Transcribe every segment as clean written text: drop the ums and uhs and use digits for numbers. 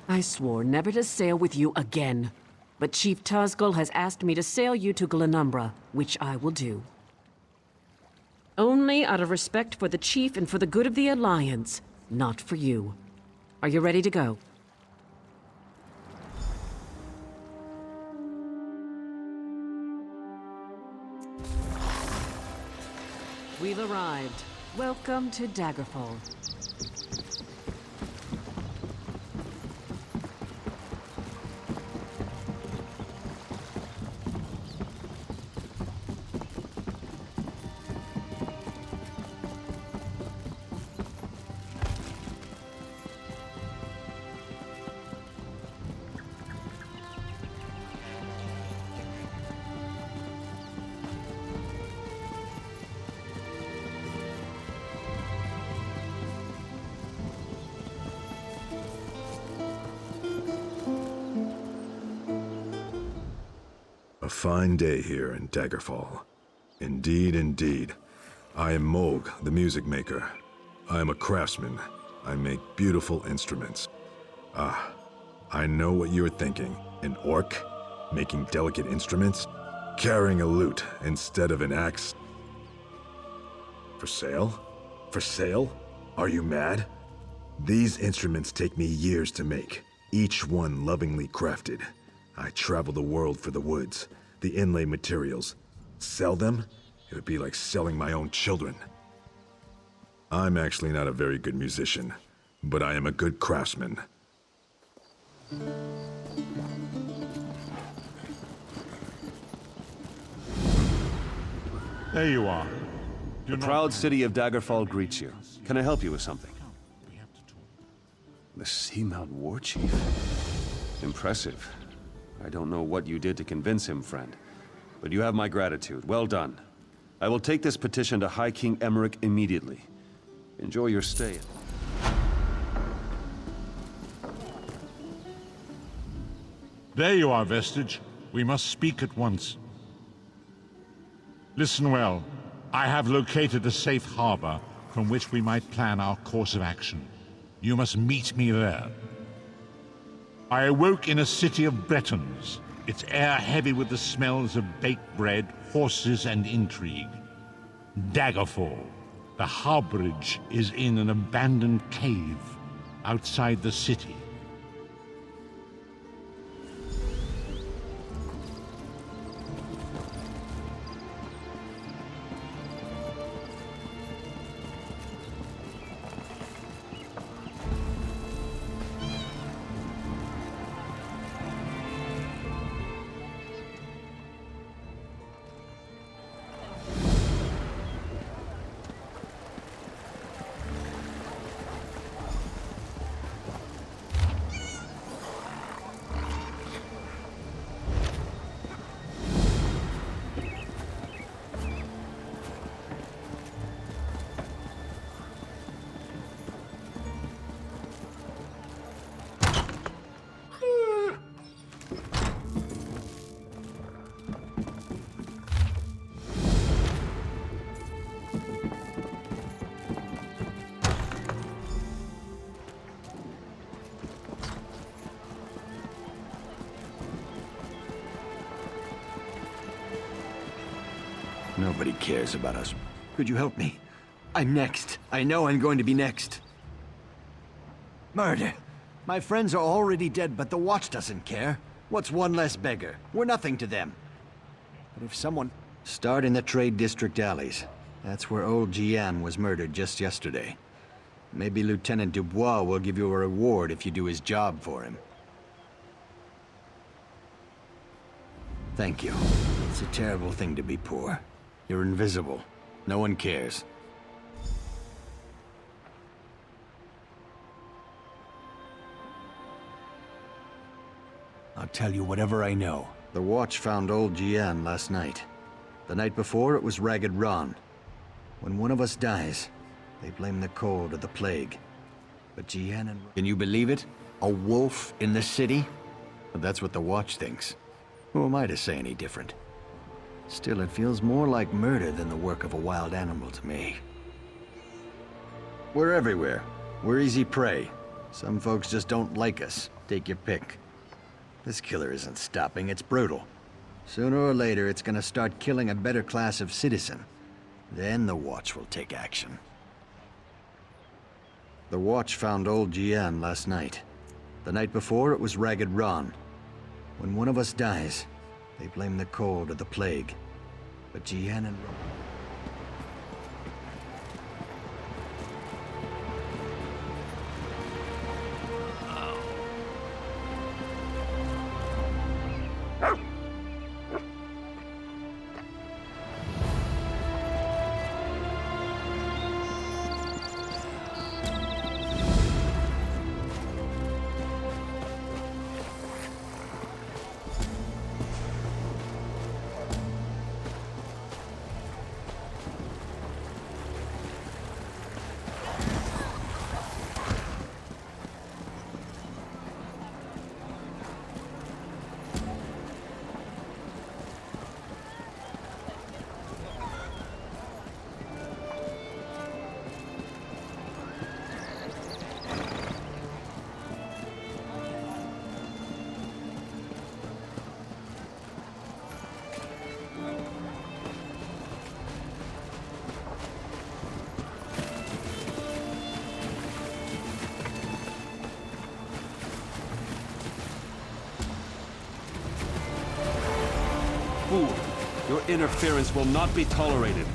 I swore never to sail with you again. But Chief Tuzgul has asked me to sail you to Glenumbra, which I will do. Only out of respect for the Chief and for the good of the Alliance, not for you. Are you ready to go? We've arrived. Welcome to Daggerfall. A fine day here in Daggerfall. Indeed, indeed. I am Moog, the music maker. I am a craftsman. I make beautiful instruments. Ah, I know what you're thinking. An orc? Making delicate instruments? Carrying a lute instead of an axe? For sale? For sale? Are you mad? These instruments take me years to make, each one lovingly crafted. I travel the world for the woods, the inlay materials. Sell them? It would be like selling my own children. I'm actually not a very good musician, but I am a good craftsman. There you are. The proud city of Daggerfall greets you. Can I help you with something? The Seamount War Chief? Impressive. I don't know what you did to convince him, friend. But you have my gratitude. Well done. I will take this petition to High King Emmerich immediately. Enjoy your stay. There you are, Vestige. We must speak at once. Listen well. I have located a safe harbor from which we might plan our course of action. You must meet me there. I awoke in a city of Bretons, its air heavy with the smells of baked bread, horses, and intrigue. Daggerfall. The harborage is in an abandoned cave outside the city. Nobody cares about us. Could you help me? I'm next. I know I'm going to be next. Murder. My friends are already dead, but the Watch doesn't care. What's one less beggar? We're nothing to them. But if someone... Start in the Trade District alleys. That's where old Gian was murdered just yesterday. Maybe Lieutenant Dubois will give you a reward if you do his job for him. Thank you. It's a terrible thing to be poor. You're invisible. No one cares. I'll tell you whatever I know. The Watch found old Gian last night. The night before, it was Ragged Ron. When one of us dies, They blame the cold or the plague. But Jian and... Can you believe it? A wolf in the city? But that's what the Watch thinks. Who am I to say any different? Still, it feels more like murder than the work of a wild animal to me. We're everywhere. We're easy prey. Some folks just don't like us. Take your pick. This killer isn't stopping, it's brutal. Sooner or later, it's gonna start killing a better class of citizen. Then the Watch will take action. The Watch found old Jian last night. The night before, it was Ragged Ron. When one of us dies, they blame the cold or the plague. But Jian and Ron... Fool! Your interference will not be tolerated.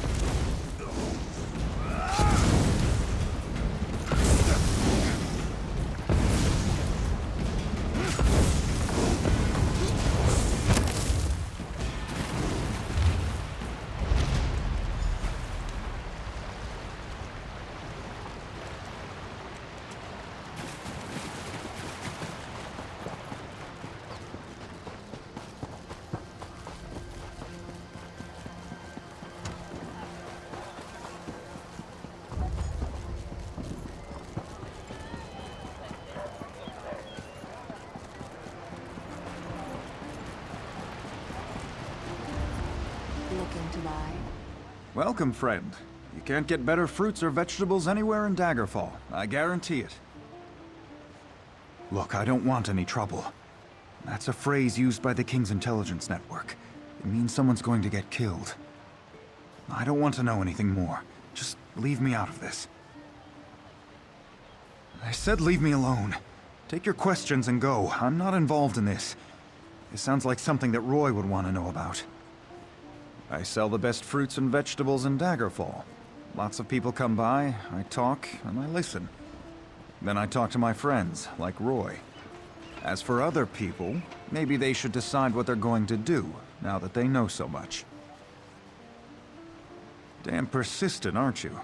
Looking to buy? Welcome, friend. You can't get better fruits or vegetables anywhere in Daggerfall. I guarantee it. Look, I don't want any trouble. That's a phrase used by the King's intelligence network. It means someone's going to get killed. I don't want to know anything more. Just leave me out of this. I said leave me alone. Take your questions and go. I'm not involved in this. It sounds like something that Roy would want to know about. I sell the best fruits and vegetables in Daggerfall. Lots of people come by, I talk, and I listen. Then I talk to my friends, like Roy. As for other people, maybe they should decide what they're going to do, now that they know so much. Damn persistent, aren't you?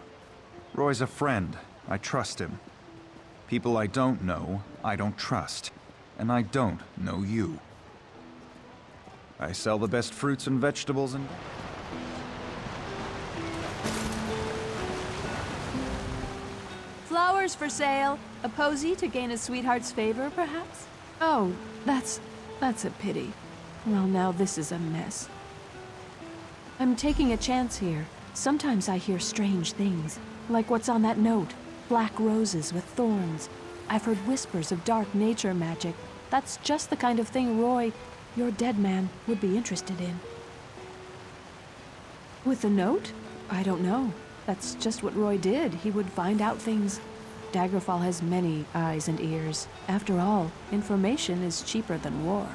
Roy's a friend. I trust him. People I don't know, I don't trust. And I don't know you. I sell the best fruits and vegetables and... Flowers for sale. A posy to gain a sweetheart's favor, perhaps? Oh, that's a pity. Well, now this is a mess. I'm taking a chance here. Sometimes I hear strange things, like what's on that note. Black roses with thorns. I've heard whispers of dark nature magic. That's just the kind of thing Roy, your dead man, would be interested in. With the note? I don't know. That's just what Roy did. He would find out things. Daggerfall has many eyes and ears. After all, information is cheaper than war.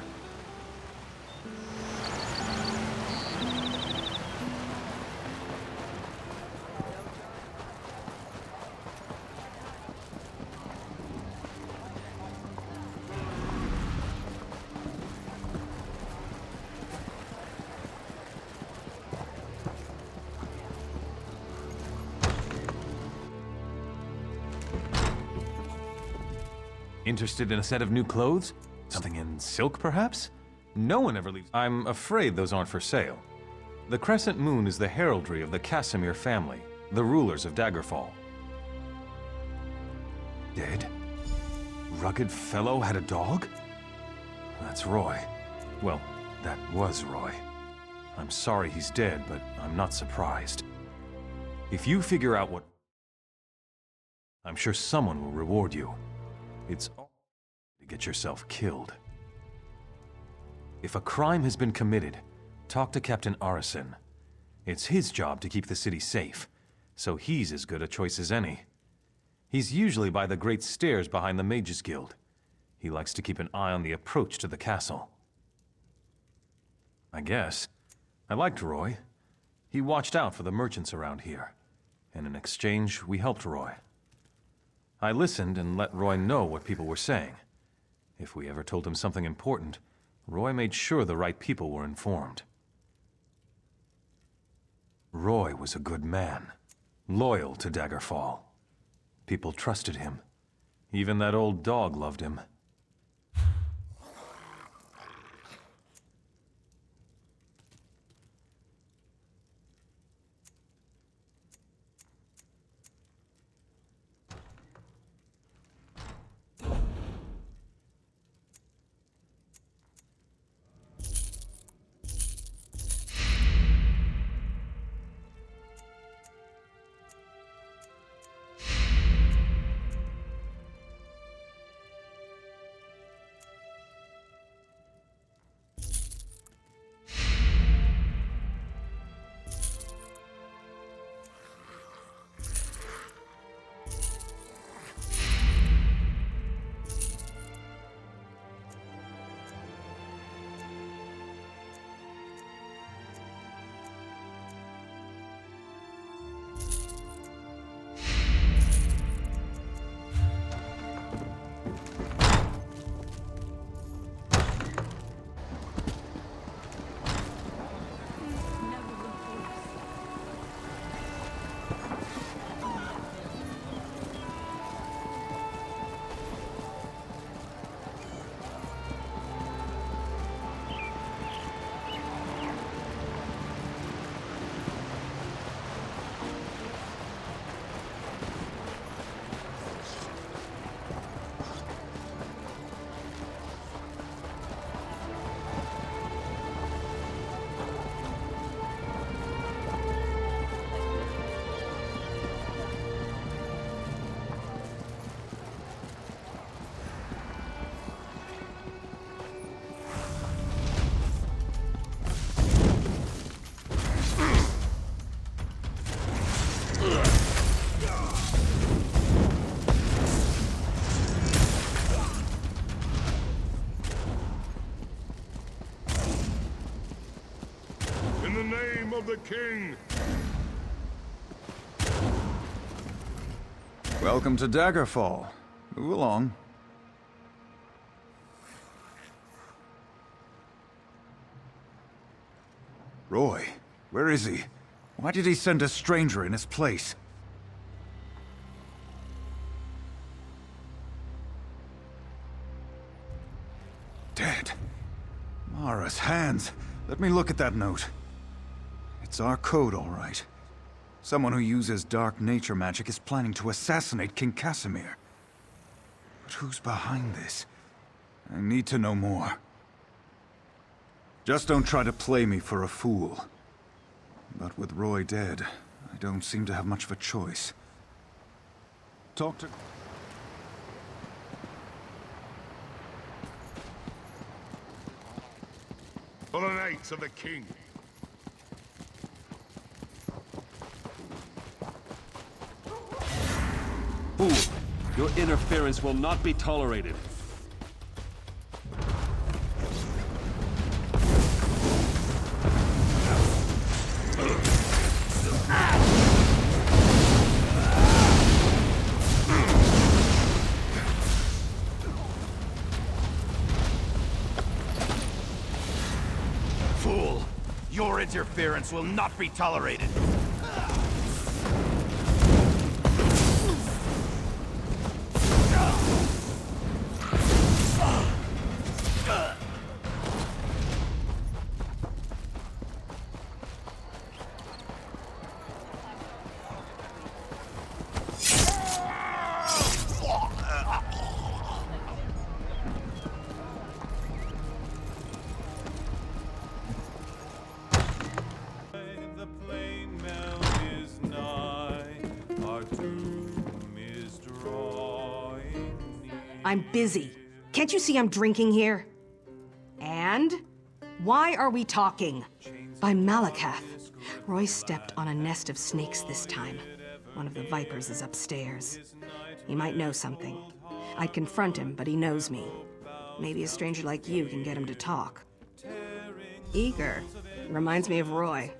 Interested in a set of new clothes? Something in silk, perhaps? No one ever leaves. I'm afraid those aren't for sale. The crescent moon is the heraldry of the Casimir family, the rulers of Daggerfall. dead? Rugged fellow had a dog? That's Roy. Well, that was Roy. I'm sorry he's dead, but I'm not surprised. If you figure out what... I'm sure someone will reward you. It's all to get yourself killed. If a crime has been committed, talk to Captain Arison. It's his job to keep the city safe, so he's as good a choice as any. He's usually by the great stairs behind the Mages Guild. He likes to keep an eye on the approach to the castle. I guess. I liked Roy. He watched out for the merchants around here, and in exchange, we helped Roy. I listened and let Roy know what people were saying. If we ever told him something important, Roy made sure the right people were informed. Roy was a good man, loyal to Daggerfall. People trusted him. Even that old dog loved him. of the king! Welcome to Daggerfall. Move along. Roy, where is he? Why did he send a stranger in his place? Dead. Mara's hands. Let me look at that note. It's our code, all right. Someone who uses dark nature magic is planning to assassinate King Casimir. But who's behind this? I need to know more. Just don't try to play me for a fool. But with Roy dead, I don't seem to have much of a choice. Talk to... For the knights of the king! Fool! Your interference will not be tolerated. Fool! Your interference will not be tolerated! I'm busy. Can't you see I'm drinking here? And? Why are we talking? By Malakath. Roy stepped on a nest of snakes this time. One of the vipers is upstairs. He might know something. I'd confront him, but he knows me. Maybe a stranger like you can get him to talk. Eager. Reminds me of Roy.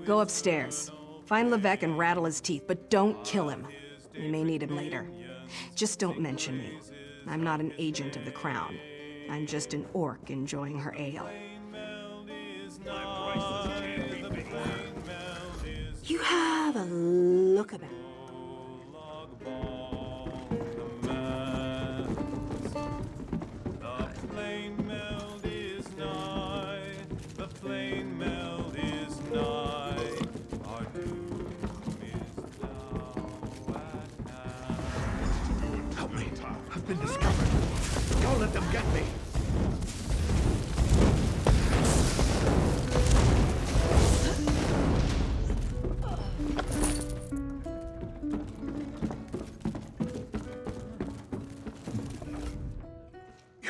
Go upstairs. Find Levesque and rattle his teeth, but don't kill him. We may need him later. Just don't mention me. I'm not an agent of the Crown. I'm just an orc enjoying her ale. You have a look about. Help me. I've been discovered. Don't let them get me.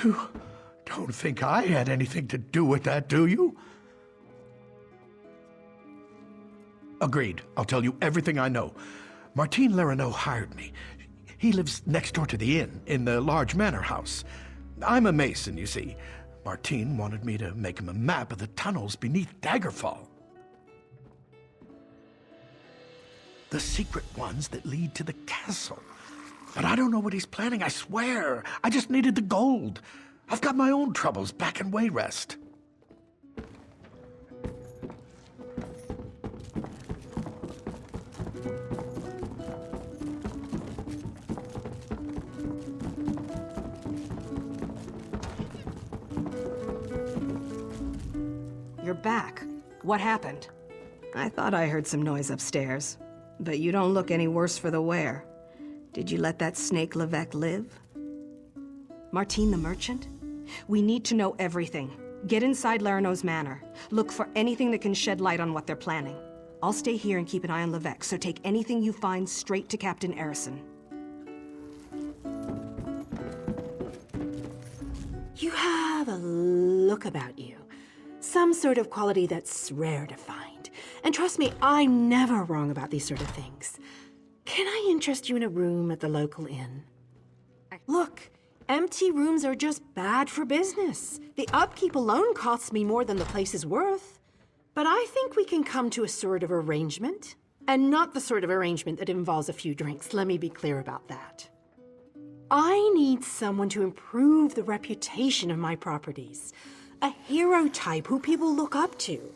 You don't think I had anything to do with that, do you? Agreed. I'll tell you everything I know. Martine Lerino hired me. He lives next door to the inn, in the large manor house. I'm a mason, you see. Martine wanted me to make him a map of the tunnels beneath Daggerfall. The secret ones that lead to the castle. But I don't know what he's planning, I swear. I just needed the gold. I've got my own troubles back in Wayrest. You're back. What happened? I thought I heard some noise upstairs. But you don't look any worse for the wear. Did you let that snake Levesque live? Martine the merchant? We need to know everything. Get inside Larino's manor. Look for anything that can shed light on what they're planning. I'll stay here and keep an eye on Levesque, so take anything you find straight to Captain Erison. You have a look about you. Some sort of quality that's rare to find. And trust me, I'm never wrong about these sort of things. Can I interest you in a room at the local inn? Look, empty rooms are just bad for business. The upkeep alone costs me more than the place is worth. But I think we can come to a sort of arrangement. And not the sort of arrangement that involves a few drinks, let me be clear about that. I need someone to improve the reputation of my properties. A hero type who people look up to.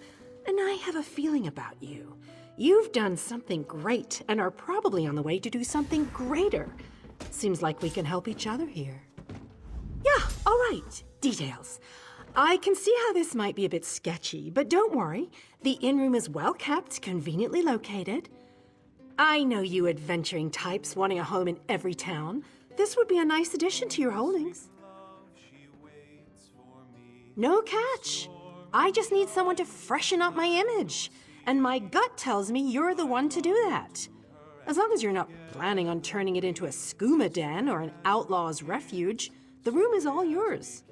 And I have a feeling about you. You've done something great and are probably on the way to do something greater. Seems like we can help each other here. Yeah, all right. Details. I can see how this might be a bit sketchy, but don't worry. The inn room is well kept, conveniently located. I know you adventuring types wanting a home in every town. This would be a nice addition to your holdings. No catch. I just need someone to freshen up my image. And my gut tells me you're the one to do that. As long as you're not planning on turning it into a skooma den or an outlaw's refuge, the room is all yours.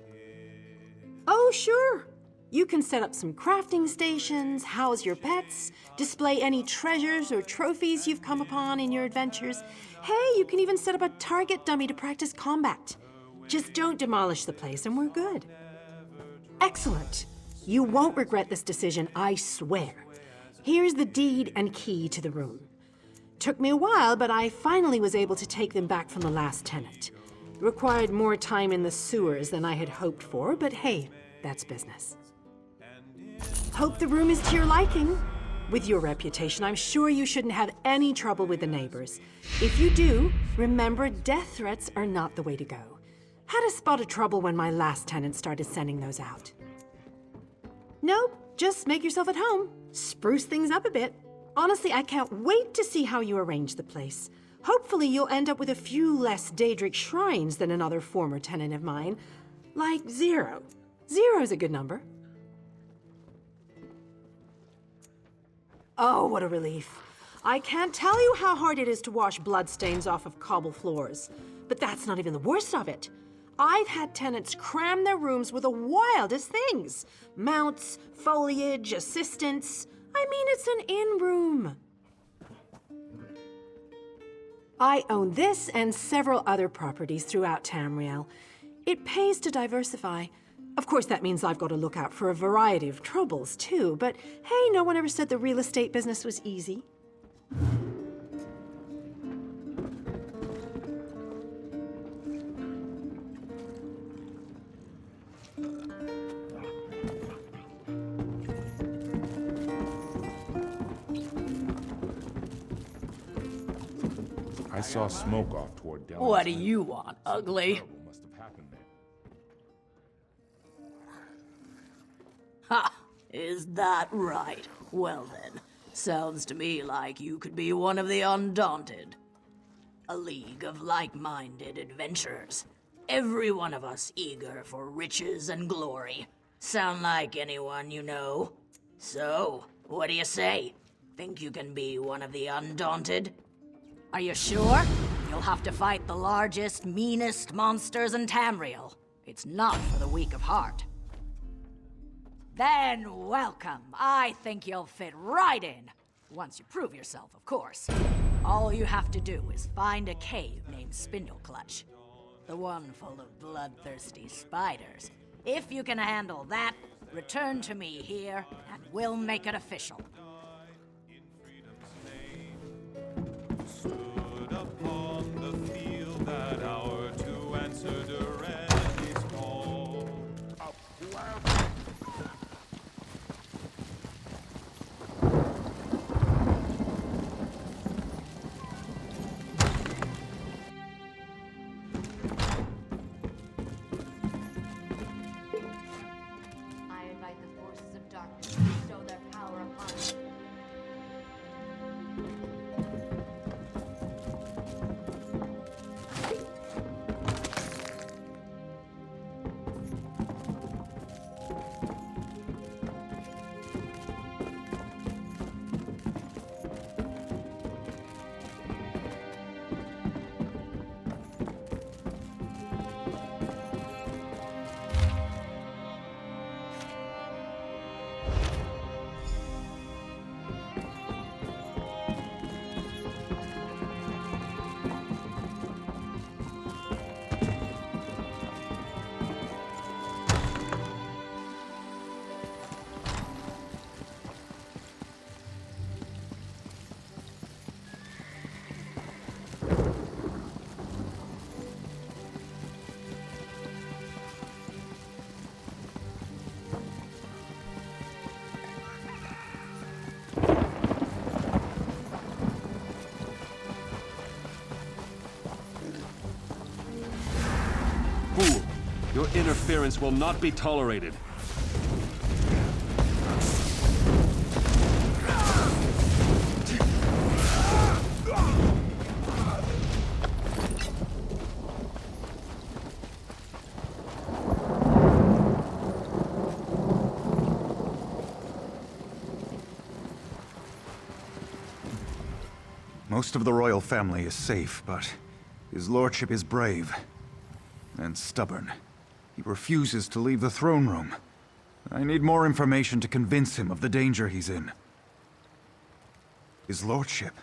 Oh, sure. You can set up some crafting stations, house your pets, display any treasures or trophies you've come upon in your adventures. Hey, you can even set up a target dummy to practice combat. Just don't demolish the place and we're good. Excellent. You won't regret this decision, I swear. Here's the deed and key to the room. Took me a while, but I finally was able to take them back from the last tenant. Required more time in the sewers than I had hoped for, but hey, that's business. Hope the room is to your liking. With your reputation, I'm sure you shouldn't have any trouble with the neighbors. If you do, remember death threats are not the way to go. Had a spot of trouble when my last tenant started sending those out. Nope, just make yourself at home. Spruce things up a bit. Honestly, I can't wait to see how you arrange the place. Hopefully you'll end up with a few less Daedric shrines than another former tenant of mine. Like 0. 0's a good number. Oh, what a relief. I can't tell you how hard it is to wash bloodstains off of cobble floors. But that's not even the worst of it. I've had tenants cram their rooms with the wildest things. Mounts, foliage, assistants. I mean, it's an in-room. I own this and several other properties throughout Tamriel. It pays to diversify. Of course, that means I've got to look out for a variety of troubles, too. But hey, no one ever said the real estate business was easy. I saw smoke off toward Delaware. What do you want, ugly? Must have happened there. Ha! Is that right? Well then, sounds to me like you could be one of the Undaunted. A league of like-minded adventurers. Every one of us eager for riches and glory. Sound like anyone you know? So, what do you say? Think you can be one of the Undaunted? Are you sure? You'll have to fight the largest, meanest monsters in Tamriel. It's not for the weak of heart. Then welcome. I think you'll fit right in. Once you prove yourself, of course. All you have to do is find a cave named Spindleclutch. The one full of bloodthirsty spiders. If you can handle that, return to me here, and we'll make it official. Stood upon the field that hour to answer Durandy's call. I invite the forces of darkness to bestow their power upon us. Fool! Your interference will not be tolerated. Most of the royal family is safe, but his lordship is brave and stubborn. He refuses to leave the throne room. I need more information to convince him of the danger he's in. His lordship.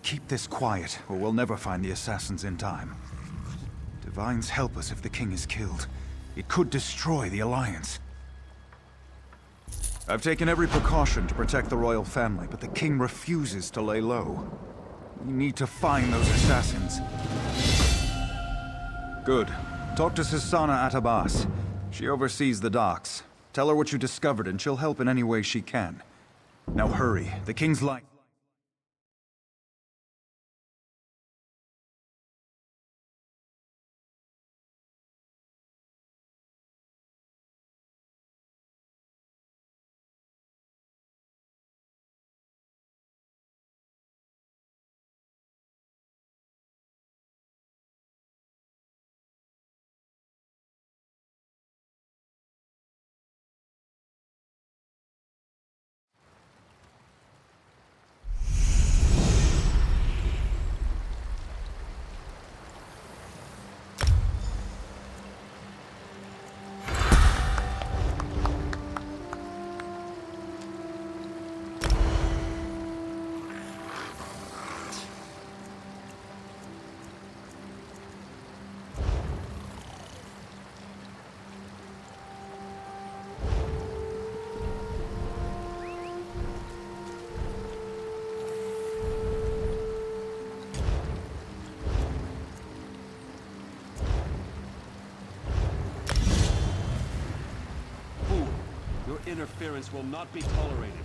Keep this quiet, or we'll never find the assassins in time. Divines help us if the king is killed. It could destroy the Alliance. I've taken every precaution to protect the royal family, but the king refuses to lay low. We need to find those assassins. Good. Talk to Sisana Atabas. She oversees the docks. Tell her what you discovered and she'll help in any way she can. Now hurry. The king's life... interference will not be tolerated.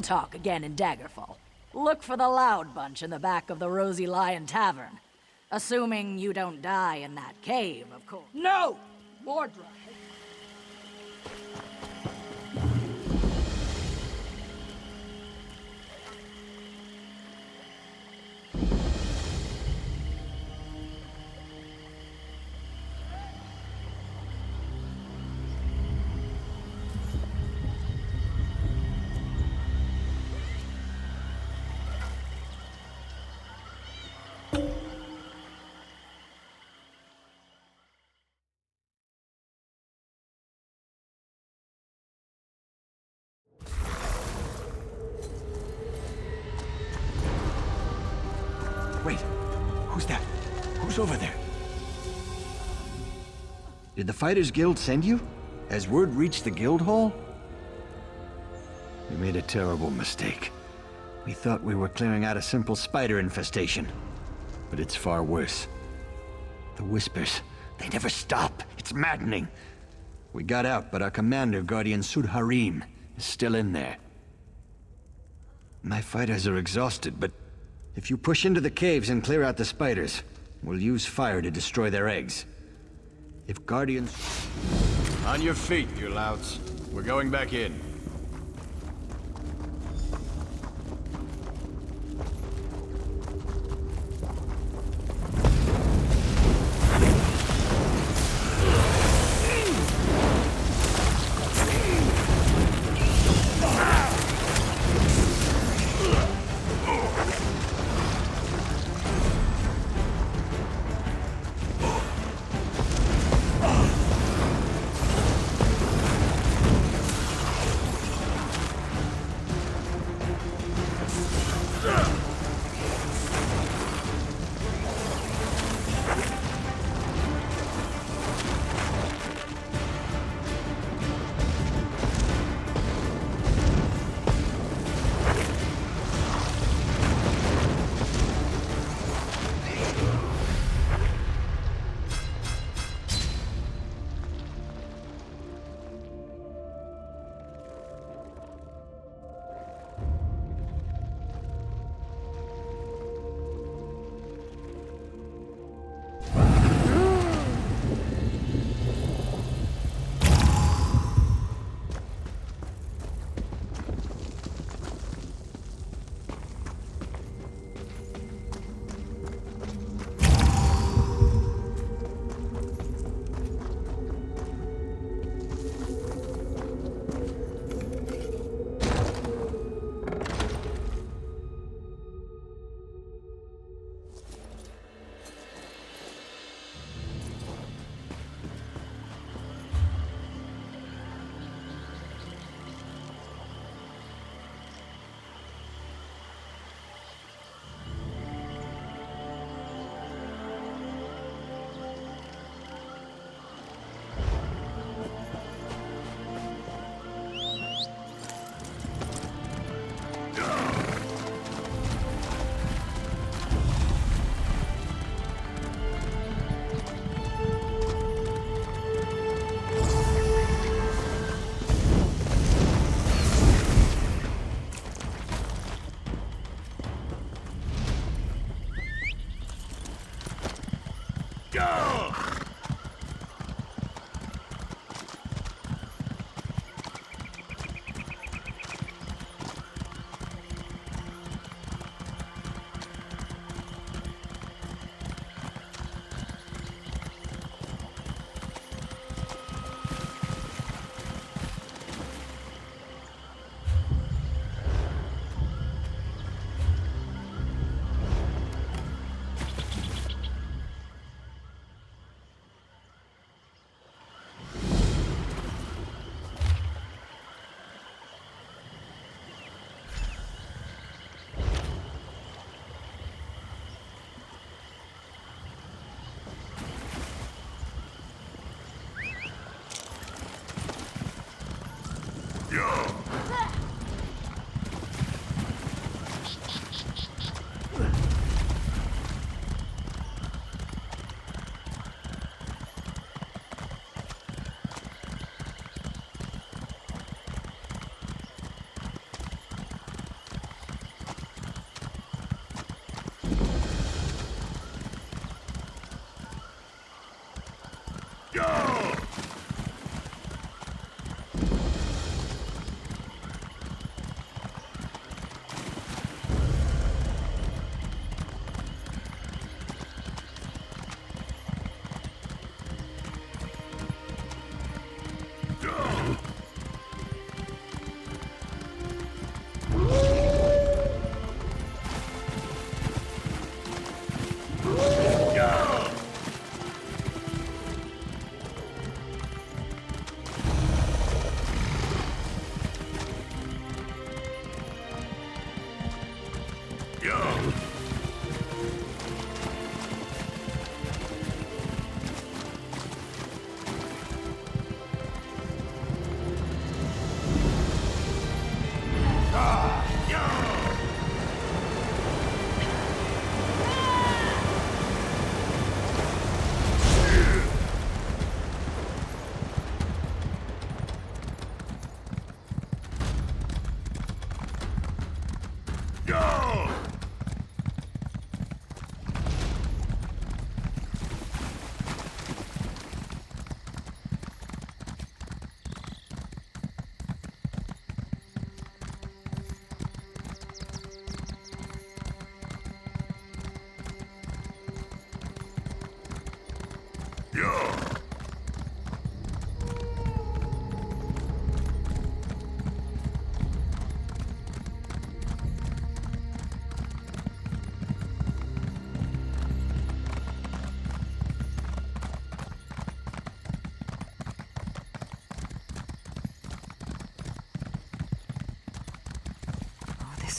We'll talk again in Daggerfall. Look for the Loud Bunch in the back of the Rosy Lion Tavern. Assuming you don't die in that cave, of course. No! Mordred! Wait, who's that? Who's over there? Did the Fighters Guild send you? Has word reached the guild hall? We made a terrible mistake. We thought we were clearing out a simple spider infestation. But it's far worse. The whispers, they never stop. It's maddening. We got out, but our commander, Guardian Sudharim, is still in there. My fighters are exhausted, but if you push into the caves and clear out the spiders, we'll use fire to destroy their eggs. If Guardians... On your feet, you louts. We're going back in.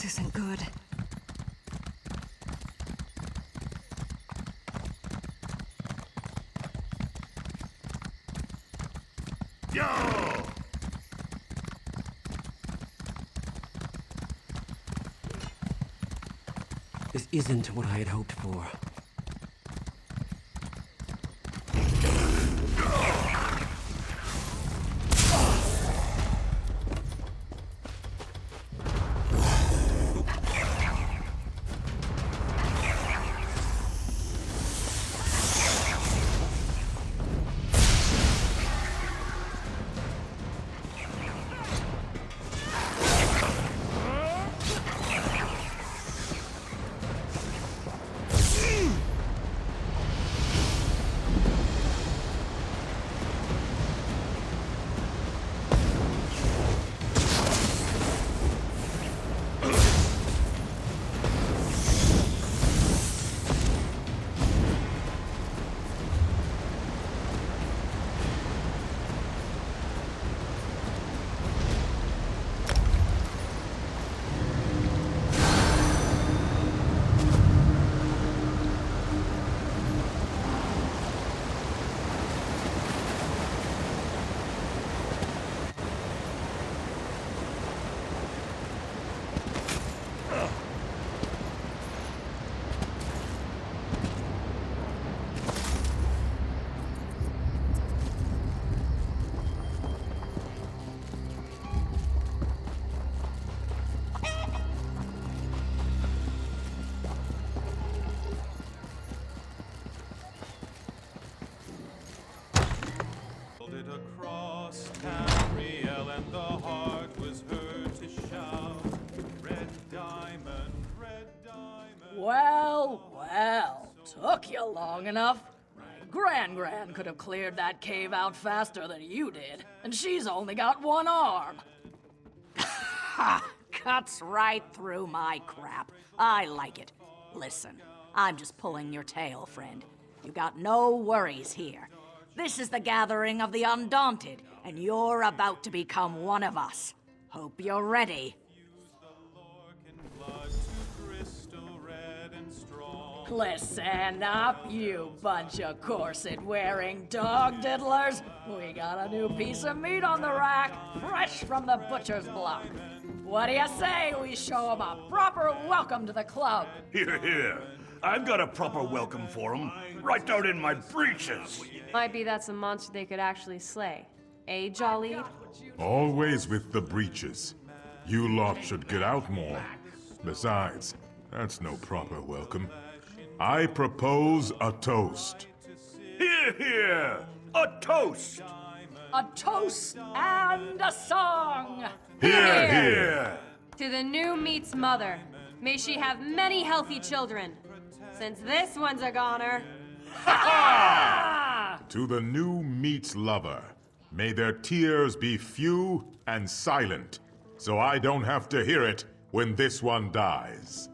This isn't good. This isn't what I had hoped for. Well, took you long enough. My Gran could have cleared that cave out faster than you did, and she's only got one arm. Ha! Cuts right through my crap. I like it. Listen, I'm just pulling your tail, friend. You got no worries here. This is the gathering of the Undaunted, and you're about to become one of us. Hope you're ready. Listen up, you bunch of corset-wearing dog diddlers. We got a new piece of meat on the rack, fresh from the butcher's block. What do you say we show 'em a proper welcome to the club? Here, here. I've got a proper welcome for 'em, right down in my breeches. Might be that's a monster they could actually slay. Eh, Jolly? Always with the breeches. You lot should get out more. Besides, that's no proper welcome. I propose a toast. Here, here! A toast! A toast and a song! Here, here! To the new meat's mother. May she have many healthy children. Since this one's a goner. To the new meat's lover. May their tears be few and silent, so I don't have to hear it when this one dies.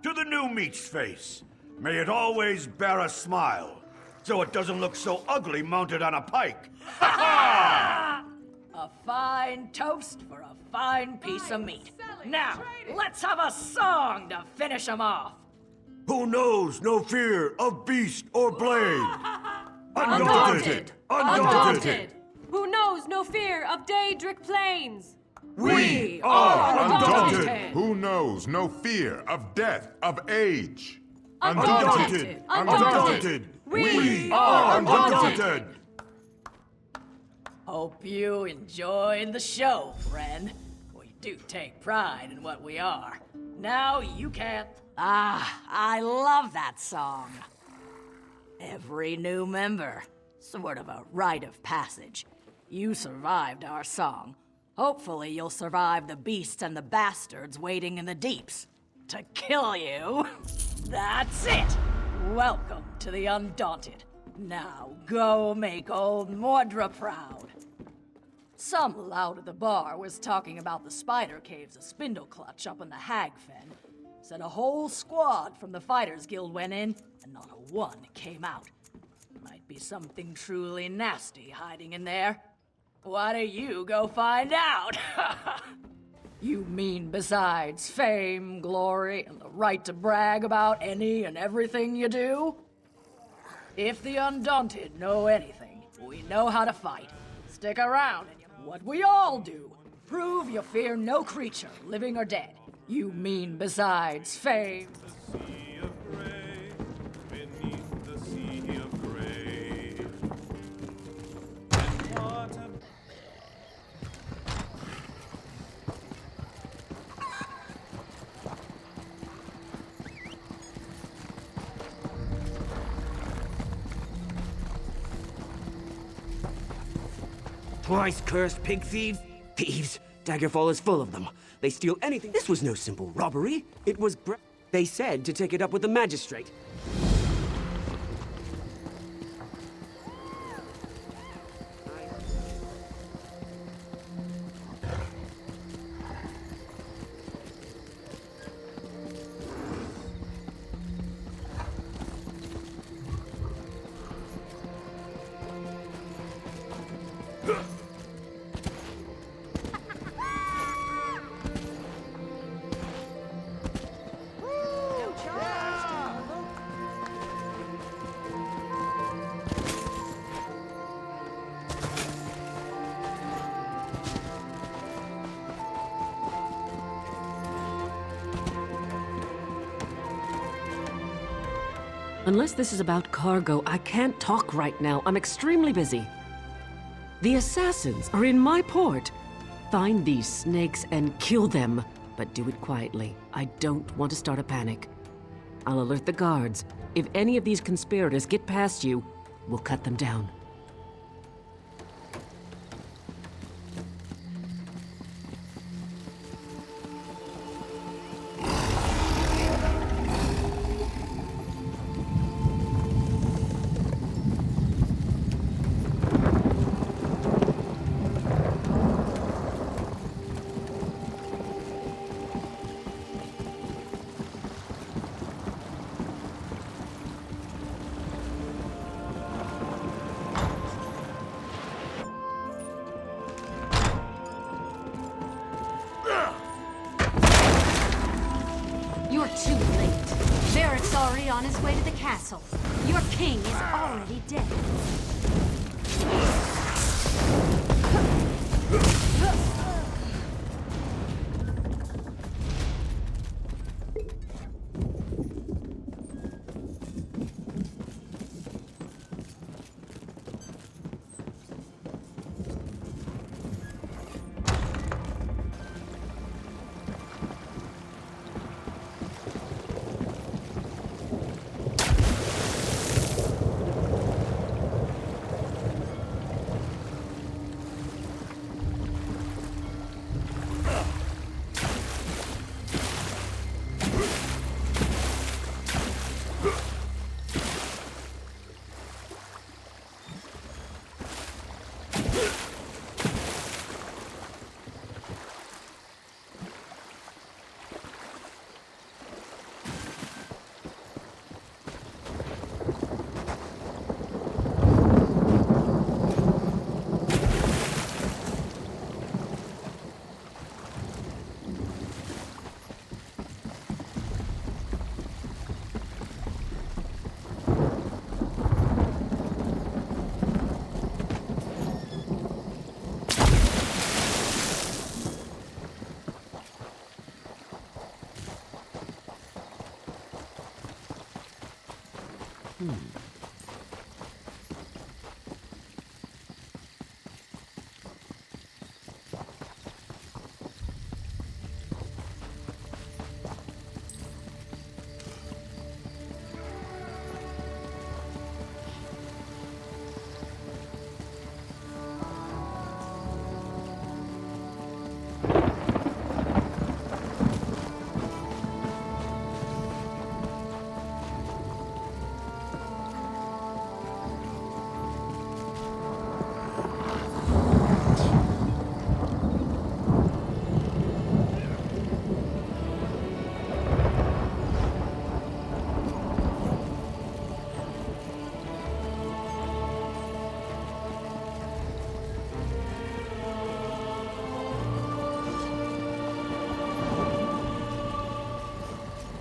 To the new meat's face. May it always bear a smile, so it doesn't look so ugly mounted on a pike. A fine toast for a fine piece of meat. Now, let's have a song to finish 'em off. Who knows no fear of beast or blade? Undaunted! Undaunted! Who knows no fear of Daedric plains? We are Undaunted! Who knows no fear of death, of age? Undaunted! Undaunted! We are undaunted! Hope you enjoyed the show, friend. We do take pride in what we are. Now you can. I love that song. Every new member, sort of a rite of passage. You survived our song. Hopefully you'll survive the beasts and the bastards waiting in the deeps to kill you. That's it. Welcome to the Undaunted. Now go make old Mordra proud. Some lout at the bar was talking about the spider caves of Spindleclutch up in the Hag Fen. Said a whole squad from the Fighters Guild went in, and not a one came out. Might be something truly nasty hiding in there. Why don't you go find out? You mean besides fame, glory, and the right to brag about any and everything you do? If the Undaunted know anything, we know how to fight. Stick around and what we all do. Prove you fear no creature, living or dead. You mean besides fame. Twice cursed pig thieves? Thieves! Daggerfall is full of them. They steal anything. This was no simple robbery. It was they said to take it up with the magistrate. Unless this is about cargo, I can't talk right now. I'm extremely busy. The assassins are in my port. Find these snakes and kill them, but do it quietly. I don't want to start a panic. I'll alert the guards. If any of these conspirators get past you, we'll cut them down. You're too late. Varric's already on his way to the castle. Your king is already dead.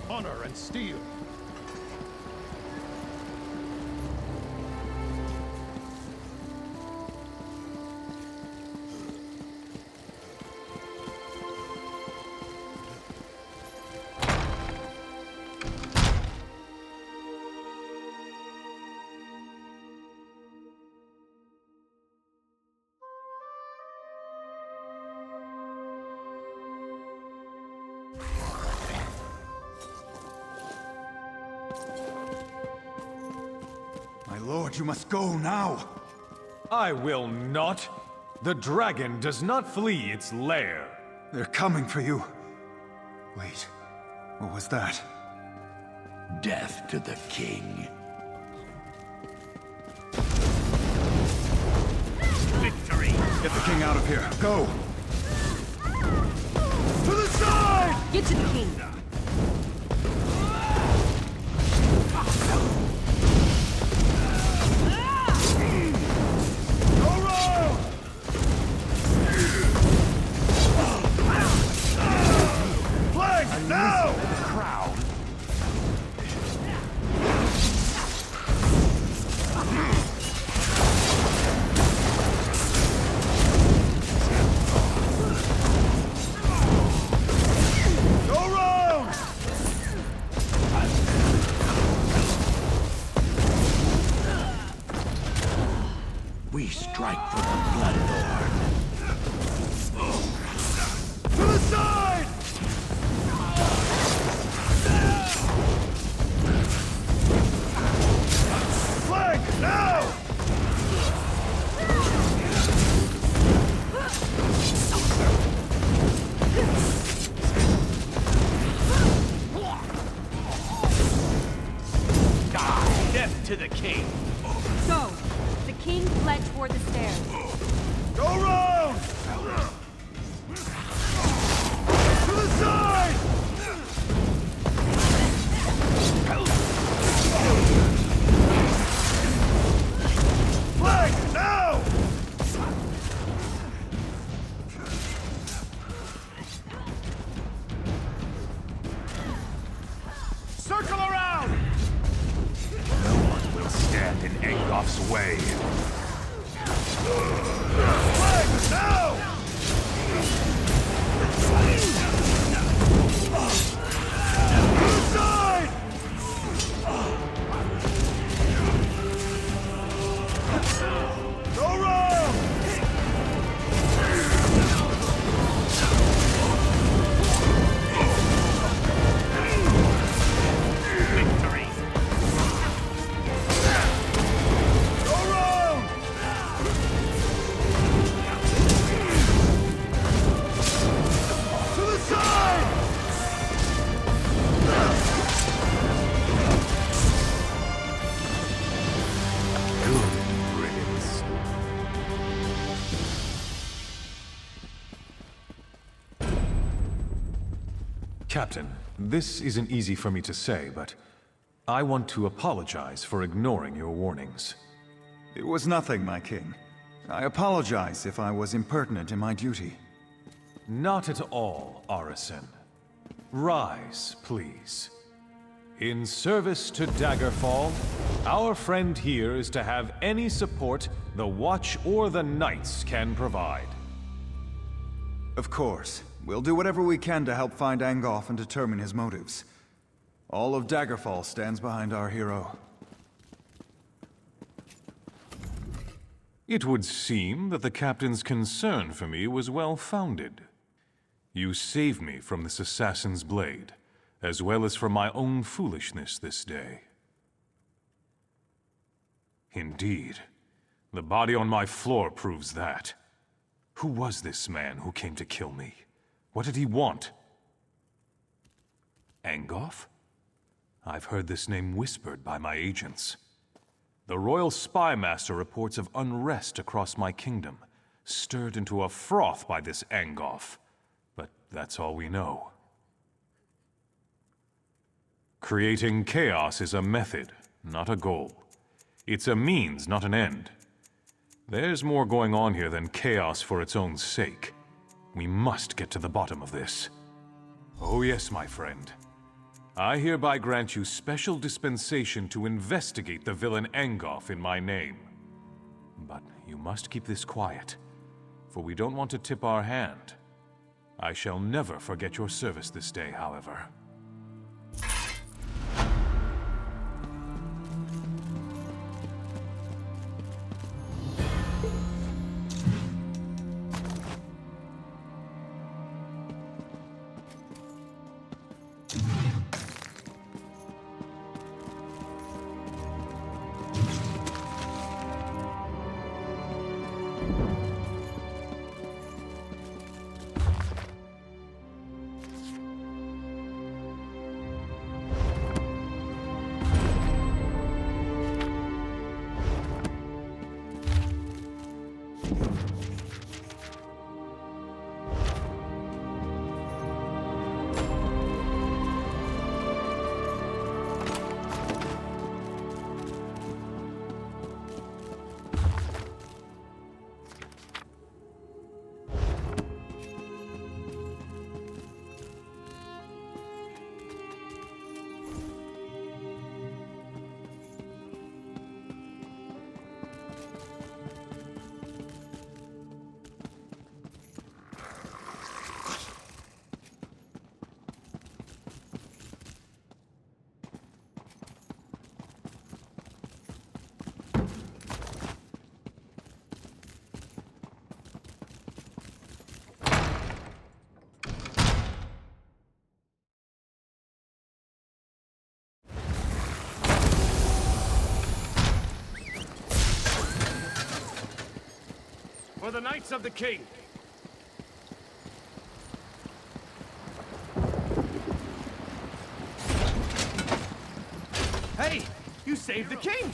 Honor and steel. My lord, you must go now! I will not. The dragon does not flee its lair. They're coming for you. Wait, what was that? Death to the king. Victory! Get the king out of here. Go! To the side! Get to the king. Now! Crown. Go round! We strike for the Bloodlord. To the side! Flank, now! Death to the king! Go! The king fled toward the stairs. Go round! To the side! Flank, now! Circle around! No one will stand in Angof's way. Flank, now! Side! Go round! Victory! Go round! To the side! Good riddance. Captain, this isn't easy for me to say, but I want to apologize for ignoring your warnings. It was nothing, my king. I apologize if I was impertinent in my duty. Not at all, Arisen. Rise, please. In service to Daggerfall, our friend here is to have any support the Watch or the Knights can provide. Of course. We'll do whatever we can to help find Angof and determine his motives. All of Daggerfall stands behind our hero. It would seem that the captain's concern for me was well-founded. You saved me from this assassin's blade, as well as from my own foolishness this day. Indeed, the body on my floor proves that. Who was this man who came to kill me? What did he want? Angof? I've heard this name whispered by my agents. The Royal Spy Master reports of unrest across my kingdom, stirred into a froth by this Angof. But that's all we know. Creating chaos is a method, not a goal. It's a means, not an end. There's more going on here than chaos for its own sake. We must get to the bottom of this. Oh yes, my friend. I hereby grant you special dispensation to investigate the villain Angof in my name. But you must keep this quiet, for we don't want to tip our hand. I shall never forget your service this day, however. For the Knights of the King! Hey! You saved the king!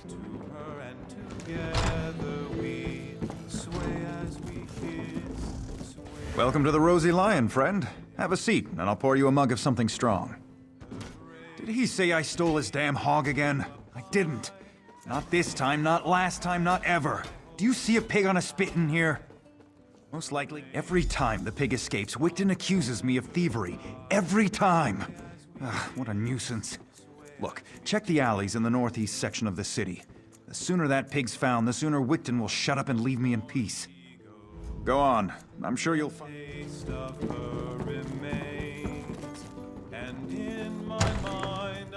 To her and together together we sway as we kiss. Welcome to the Rosy Lion, friend. Have a seat, and I'll pour you a mug of something strong. Did he say I stole his damn hog again? I didn't. Not this time, not last time, not ever. Do you see a pig on a spit in here? Most likely, every time the pig escapes, Wigton accuses me of thievery. Every time! Ugh, what a nuisance. Look, check the alleys in the northeast section of the city. The sooner that pig's found, the sooner Wigton will shut up and leave me in peace. Go on. I'm sure you'll find... Taste of her remains, and in my mind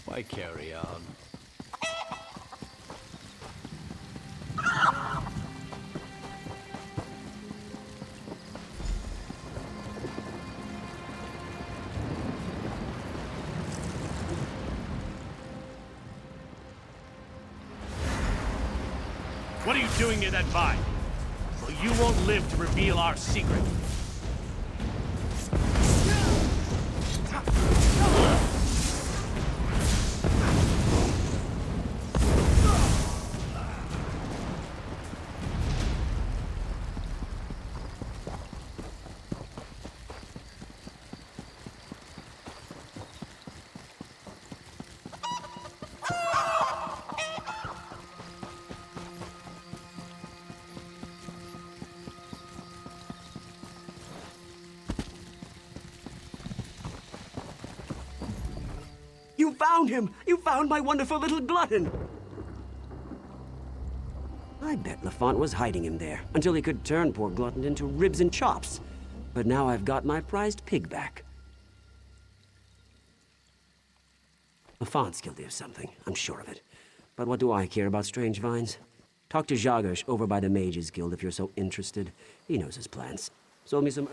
Why carry on? What are you doing near that vine? Well, you won't live to reveal our secret. You found him! You found my wonderful little glutton! I bet Lafont was hiding him there, until he could turn poor Glutton into ribs and chops. But now I've got my prized pig back. Lafont's guilty of something, I'm sure of it. But what do I care about strange vines? Talk to Jagersh over by the Mages Guild if you're so interested. He knows his plans. Sold me some